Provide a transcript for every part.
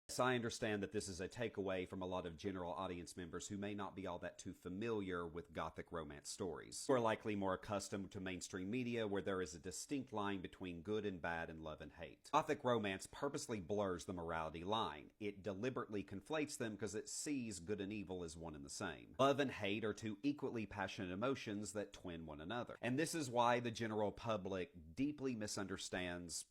So I understand that this is a takeaway from a lot of general audience members who may not be all that too familiar with Gothic romance stories, who are likely more accustomed to mainstream media where there is a distinct line between good and bad and love and hate. Gothic romance purposely blurs the morality line. It deliberately conflates them because it sees good and evil as one and the same. Love and hate are two equally passionate emotions that twin one another. And this is why the general public deeply misunderstands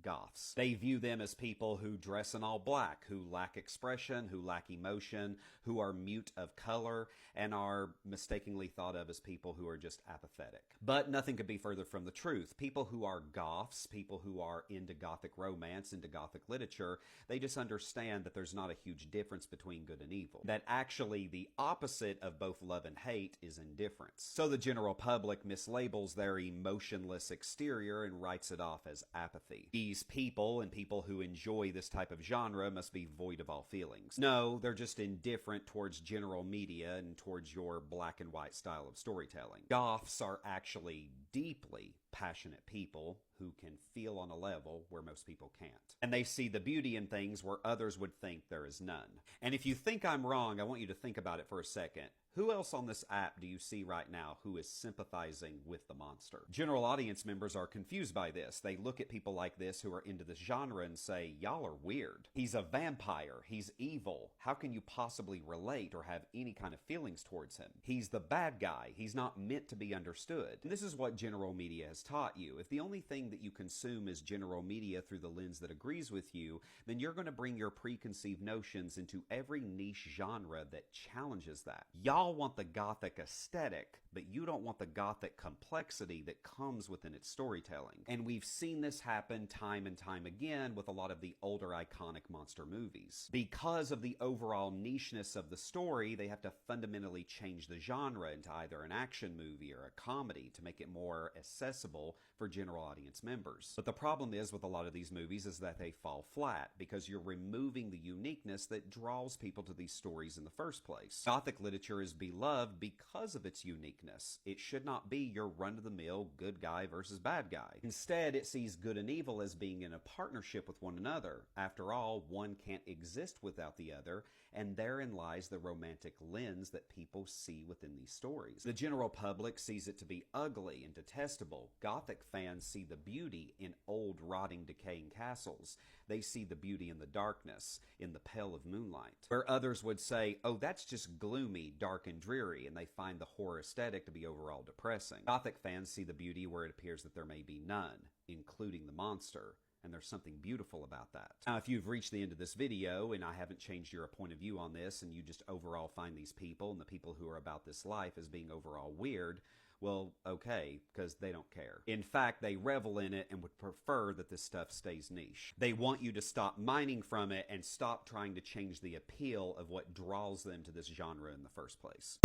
goths. They view them as people who dress in all black, who lack expression, who lack emotion, who are mute of color, and are mistakenly thought of as people who are just apathetic. But nothing could be further from the truth. People who are goths, people who are into Gothic romance, into Gothic literature, they just understand that there's not a huge difference between good and evil. That actually the opposite of both love and hate is indifference. So the general public mislabels their emotionless exterior and writes it off as apathy. These people and people who enjoy this type of genre must be void of all feelings. No, they're just indifferent towards general media and towards your black and white style of storytelling. Goths are actually deeply passionate people who can feel on a level where most people can't. And they see the beauty in things where others would think there is none. And if you think I'm wrong, I want you to think about it for a second. Who else on this app do you see right now who is sympathizing with the monster? General audience members are confused by this. They look at people like this who are into this genre and say, y'all are weird. He's a vampire. He's evil. How can you possibly relate or have any kind of feelings towards him? He's the bad guy. He's not meant to be understood. And this is what general media has taught you. If the only thing that you consume is general media through the lens that agrees with you, then you're going to bring your preconceived notions into every niche genre that challenges that. Y'all want the Gothic aesthetic, but you don't want the Gothic complexity that comes within its storytelling. And we've seen this happen time and time again with a lot of the older iconic monster movies. Because of the overall nicheness of the story, they have to fundamentally change the genre into either an action movie or a comedy to make it more accessible for general audience members. But the problem is with a lot of these movies is that they fall flat because you're removing the uniqueness that draws people to these stories in the first place. Gothic literature is beloved because of its uniqueness. It should not be your run-of-the-mill good guy versus bad guy. Instead, it sees good and evil as being in a partnership with one another. After all, one can't exist without the other, and therein lies the romantic lens that people see within these stories. The general public sees it to be ugly and detestable. Gothic fans see the beauty in old, rotting, decaying castles. They see the beauty in the darkness, in the pale of moonlight. Where others would say, oh, that's just gloomy, dark, and dreary, and they find the horror aesthetic to be overall depressing. Gothic fans see the beauty where it appears that there may be none, including the monster. And there's something beautiful about that. Now, if you've reached the end of this video and I haven't changed your point of view on this and you just overall find these people and the people who are about this life as being overall weird, well, okay, because they don't care. In fact, they revel in it and would prefer that this stuff stays niche. They want you to stop mining from it and stop trying to change the appeal of what draws them to this genre in the first place.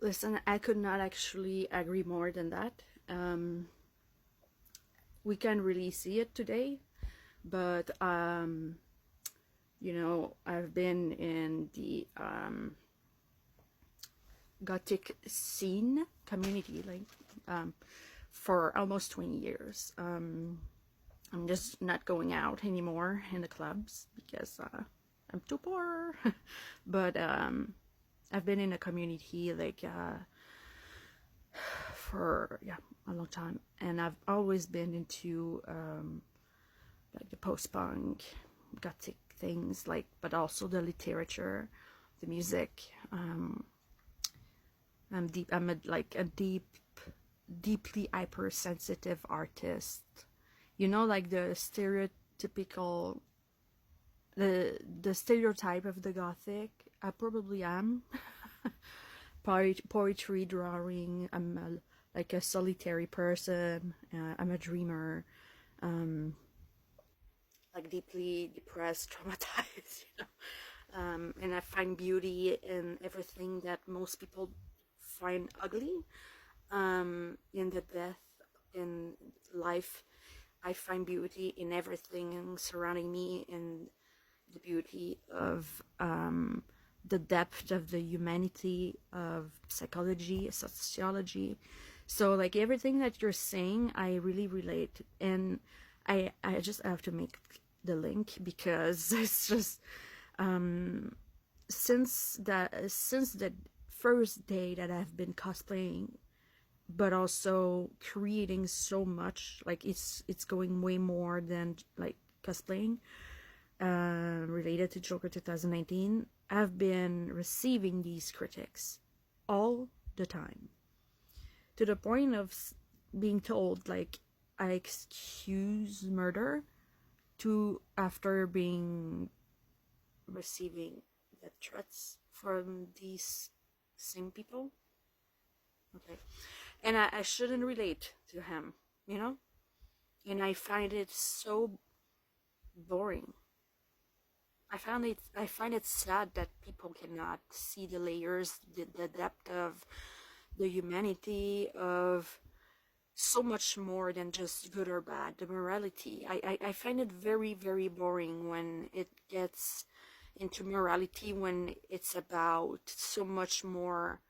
Listen, I could not actually agree more than that. We can really see it today, but you know, I've been in the Gothic scene community for almost 20 years. I'm just not going out anymore in the clubs because I'm too poor. But I've been in a community for a long time, and I've always been into the post-punk, gothic things, but also the literature, the music. I'm a deeply hypersensitive artist. You know, like the stereotypical, the stereotype of the gothic. I probably am. Poetry, drawing. I'm like a solitary person. I'm a dreamer. Like deeply depressed, traumatized, you know. And I find beauty in everything that most people find ugly. In the death, in life, I find beauty in everything surrounding me, in the beauty of the depth of the humanity, of psychology, sociology. So like everything that you're saying, I really relate. And I just have to make the link because it's just since the first day that I've been cosplaying, but also creating so much, like it's going way more than like cosplaying, related to Joker 2019. I've been receiving these critics all the time, to the point of being told like I excuse murder, to after being receiving the threats from these same people. Okay. And I shouldn't relate to him, you know? And I find it so boring. I find it sad that people cannot see the layers, the depth of the humanity of so much more than just good or bad, the morality. I find it very, very boring when it gets into morality, when it's about so much more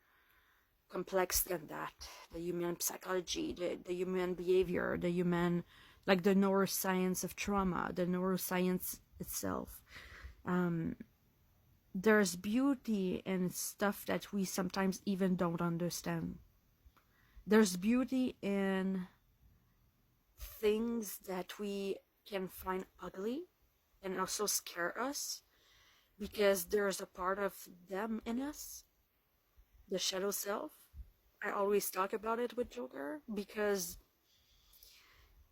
complex than that. The human psychology, the human behavior, the human, like the neuroscience of trauma, the neuroscience itself. There's beauty in stuff that we sometimes even don't understand. There's beauty in things that we can find ugly and also scare us, because there's a part of them in us, the shadow self. I always talk about it with Joker, because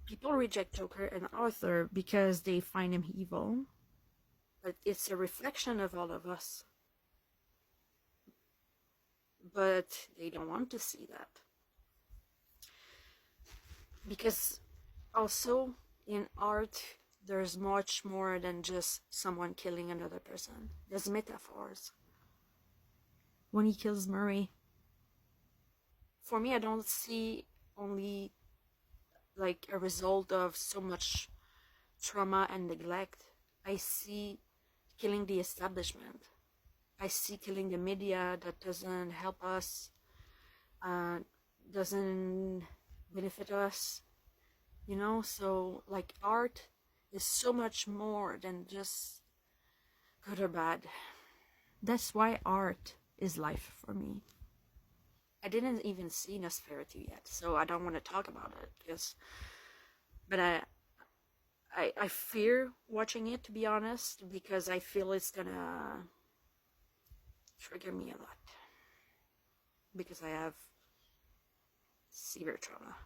people reject Joker and Arthur because they find him evil, but it's a reflection of all of us. But they don't want to see that. Because also in art, there's much more than just someone killing another person. There's metaphors. When he kills Murray, for me, I don't see only like a result of so much trauma and neglect. I see killing the establishment. I see killing the media that doesn't help us, doesn't benefit us, you know? So like art is so much more than just good or bad. That's why art is life for me. I didn't even see Nosferatu yet, so I don't want to talk about it, but I fear watching it, to be honest, because I feel it's gonna trigger me a lot, because I have severe trauma.